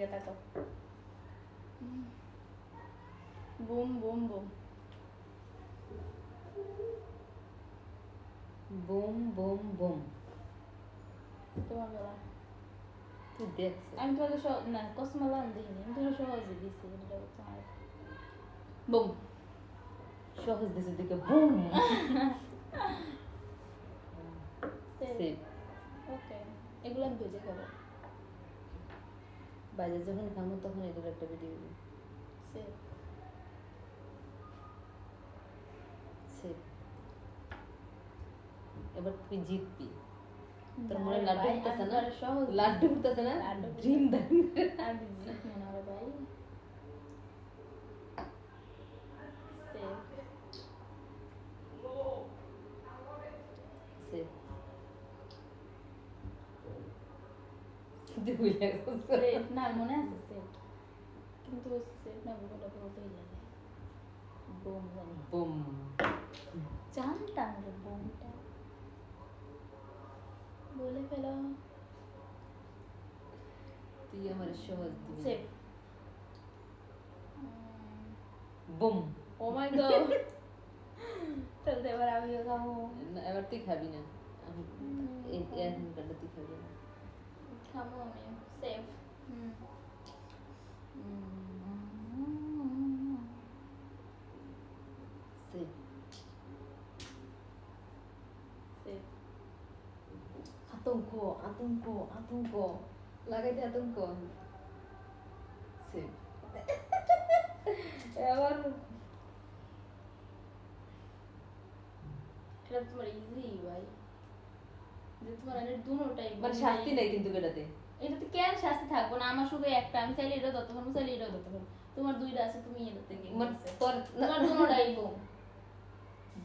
দিকে তাকাও boom boom boom boom boom boom তোমার বলা তুই দেখছিস আমি তোমাকে না কসমালাম দেখিনি আমি তোমাকে সহজে দিচ্ছি এটা তোমার বুম সহজ দেশের দিকে বুম সেভ ওকে এগুলো আমি ভেজে খাবো বাজার যখন খাবো তখন এগুলো একটা ভিডিও দিবি সেভ সেভ এবার তুই জিতবি তোর মনে লাড্ডু উঠতেছে না লাড্ডু উঠতেছে না ড্রিম দান আমি জিতবো না রে ভাই সেভ সেভ তুই লাগছ সেভ না মনে আছে সেভ কিন্তু সেভ না বলতে বলতেই লাগে বুম জানি বুম জানতাম রে বুমটা বলে ফেলো তুই আমার সহজ দিবি সেভ বুম ও মাই গড তাহলে এবার আমিও খাবো এবার তুই খাবি না আমি এই হ্যান্ডটা তুই খাবি না খাবো আমি সেভ সেভ সেভ আতঙ্ক আতঙ্ক আতঙ্ক লাগাইতে আতঙ্ক সেভ এবার এটা তোমার ইজি ভাই যে তোমার এর দুটোটাই মানে শাস্তি নাই কিন্তু এটাতে এটাতে কেন শাস্তি থাকবো না আমার শুধু একটা আমি চাইলে এটা দত্ত করবো চাইলে এটা দত্ত করবো তোমার দুইটা আছে তুমি এটা থেকে মানে তোর তোমার দুটোটাই বউ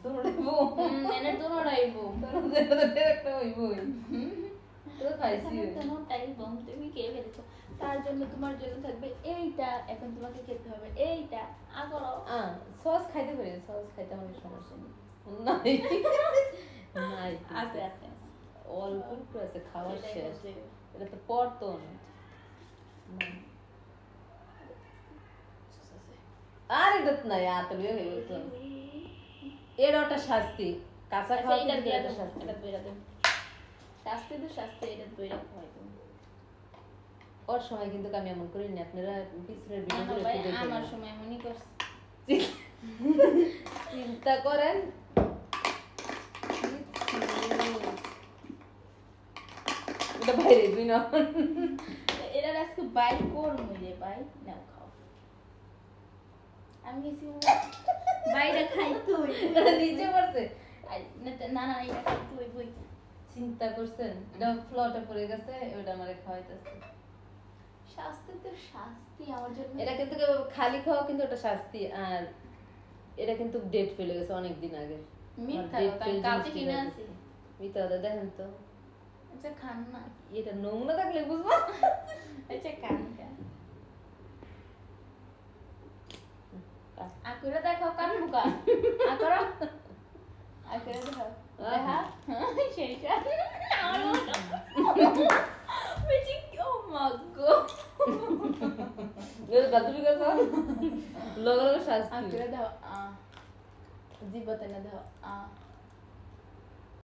দৌড়াই বুম এনে দুটোটাই বউ তোর একটা হইবই তো খাইছি দুটোটাই বউ তুমি কে ফেলেছো তার জন্য তোমার জন্য থাকবে এইটা এখন তোমাকে খেতে হবে এইটা আগলো সস খাইতে পারি সস খাইতে আমার সমস্যা নেই নাই নাই আছে আছে অল্প একটু আছে খাওয়ার শেষ এটা তো পড়তো না আর এটা নাই আতলে হয়ে গেছে এর ওটা শাস্তি কাঁচা খাওয়া এটা দিয়ে এটা দাও শাস্তি এটা বইরা দাও শাস্তি তো শাস্তি এটা বইরা খাওয়াই তুমি ওর সময় কিন্তু আমি এমন করি না আপনারা পিছনের ভিডিওগুলো ভাই একটু দেখে আমার সময় মনে করছি চিন্তা করেন এটা বাইরে দিই না এরা আজকে বাইর করবো রে ভাই নাও খাও আমি গেছি বাইরে খাই তুই নিচে পড়ছে না না এটা খাই তুই বই চিন্তা করছেন এটা ফ্লটে পড়ে গেছে ওটা আমারে খাওয়াইতেছে শাস্তি তো শাস্তি আমার জন্য এটা কিন্তু খালি খাওয়া কিন্তু ওটা শাস্তি আর এটা কিন্তু ডেট ফেলে গেছে অনেক দিন আগে মিথ্যা কথা কালকে কিনে আনছি মিথ্যা কথা দেখেন তো আচ্ছা খান না এটা নমুনা থাকলে বুঝবো আচ্ছা খান আকরে দেখো কান মুকা আকরা আকরে দেখো দেখা শেষা মিজি ও মাগো এর বাতুরি কথা লগা লগা শাস্তি আকরে দাও জীবতে না দাও